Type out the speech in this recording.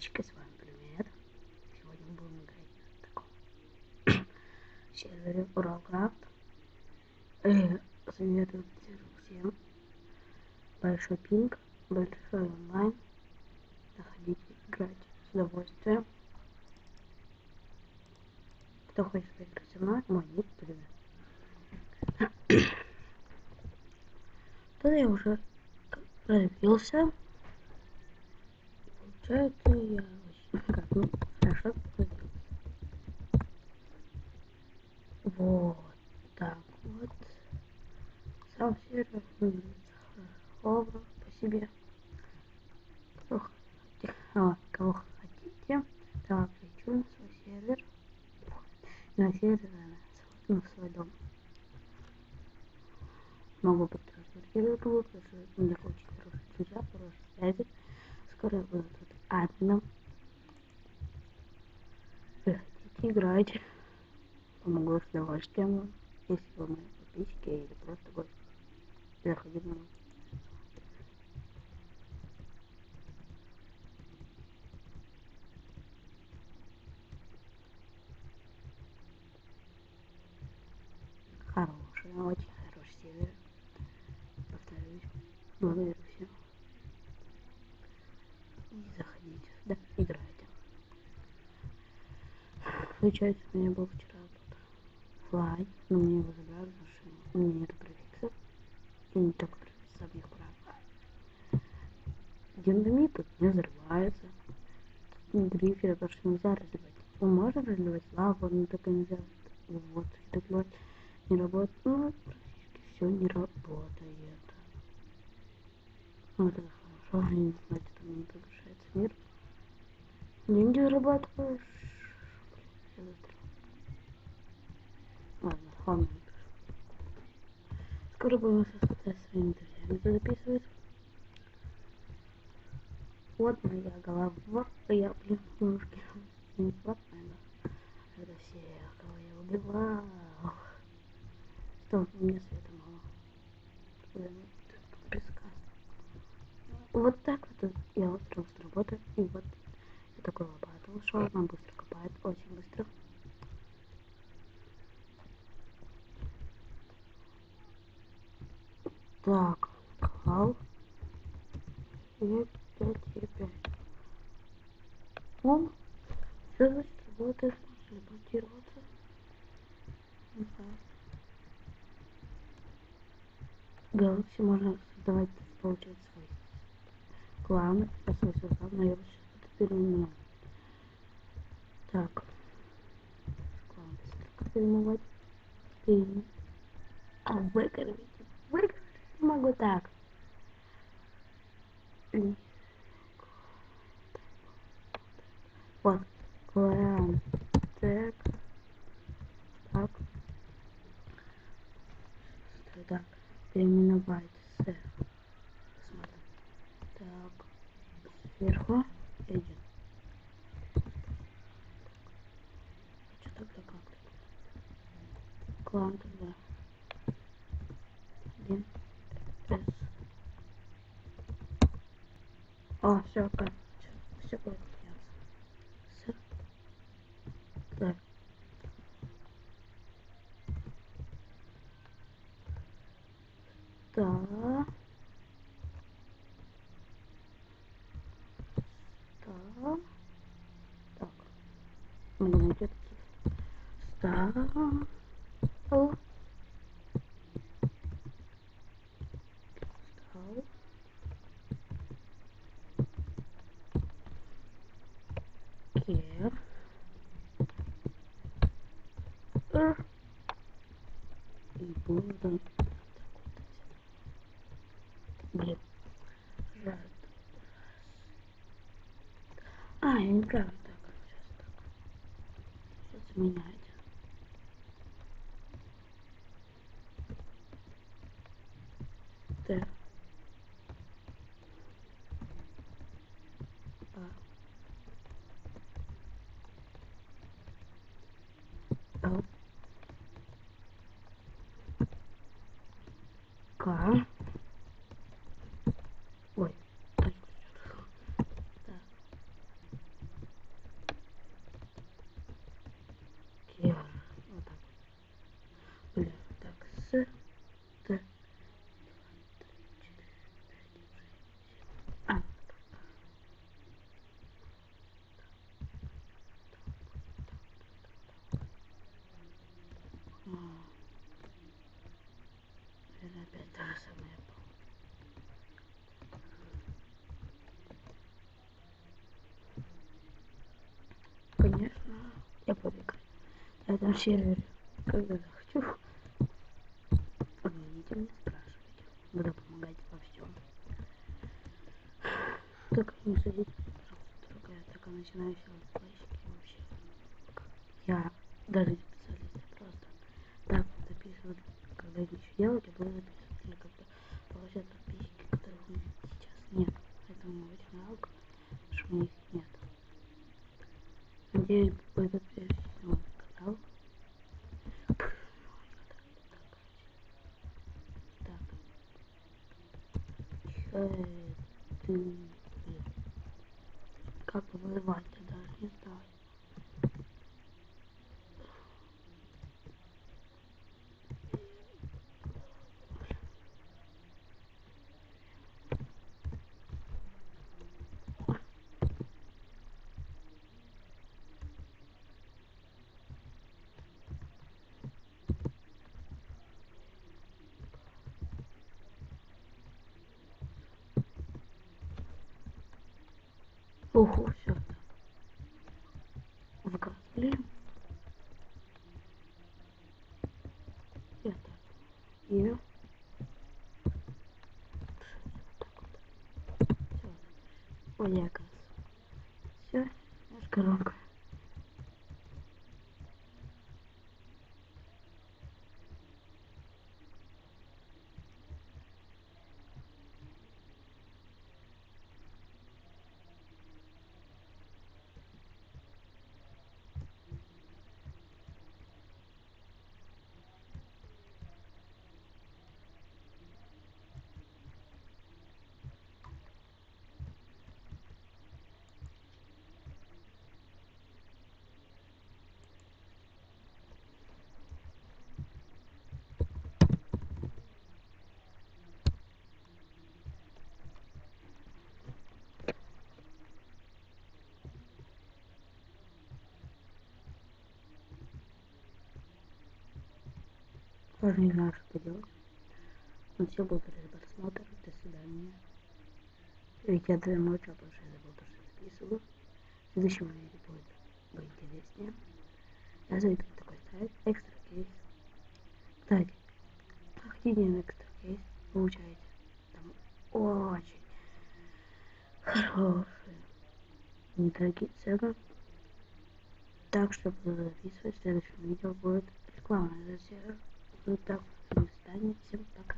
Приветики, с вами Привет. Сегодня мы будем играть на таком сервере Уралкрафт. Советую всем большой пинг, большой онлайн. Заходите играть с удовольствием. Кто хочет поиграть со мной, мой ник Привет. Тут я уже развился. Получается, я очень хорошо развился. Вот так вот. Сам сервер выглядит хорошо по себе. Кого хотите, так, хочу на свой сервер. На сервер, на свой дом. Могу разблокировать его, потому что у меня очень хорошие друзья, хорошие связи. Скоро я буду тут админом. Вы хотите играть? Помогу с удовольствием вам, если вы мои подписчики или просто гости. Заходите на мой. Хороший, очень хороший сервер. Повторюсь, благодарю всем. И заходите сюда, играйте. Получается, у меня был вчера тут флай, но мне его забрали, потому что у меня нету префиксов. И не только самих прав. Динамит тут не взрывается. Тут дрифер, потому что нельзя разливать. Он может разливать лаву, но только нельзя вот светло не работает. Ну, практически все не работает. Вот это хорошо. Я не знаю, что там не разрушается мир. Деньги зарабатываешь. Я застрял. Ладно, ладно. Скоро будем со своими друзьями записывать. Вот моя голова. Я, блин, немножко не вот моя голова. Это всех, кого я убивал. Что у меня света мало. Песка. Вот так вот я устроил с работы. И вот я такой лопату ушел. Она быстро копает, очень быстро. Так, кал. И 5 и 5. Он все значит работает, может ремонтироваться. Не знаю. Галакси можно создавать, получать свой клан. Я свой создал, но я его сейчас буду переименовать. Так. Клан быстренько переименовать. А выкормить. Выкормить не могу так. Вот. Клан. Так. Так. Так. Переименовать. Посмотрим. Так. Сверху идет. Что тогда как-то? Клан тогда. 1. С. О, все, как. Все будет меняться. С. Так. Да. Да. Так. Могу найти этот текст. Стал. Стал. Кер. И буду. Блин. Раз. А, я неправильно так. Сейчас так. Сейчас менять. Т. А. Л. К. Ой. Так. этом сервере, когда захочу. Звоните мне, спрашивайте. Буду помогать во всем. Только не судите, пожалуйста, только я только начинаю делать плащики вообще. Я даже не специалист, я просто так вот записываю, когда ничего делать, я буду записывать, или когда получат подписчики, которых у меня сейчас нет. Поэтому мне очень жалко, что у них нет. Надеюсь, будет прежде всего канал. Так, ты, как его вызывать, я даже не знаю. Ого, все так. В газ, блин. Я так. И вот так вот. Все. Ой, я газ. Все, немножко громко. Тоже не знаю, что делать. Ну все, благодарю за просмотр. До свидания. Ведь я 2 ночи, потому что я забыл то, что я записываю. В следующем видео будет поинтереснее. Я зайду на такой сайт Extra Case. Кстати, заходите на Extra Case, получаете там очень хорошие, недорогие цены. Так что буду записывать. В следующем видео будет реклама на этот сервер. Так, до свидания, всем пока.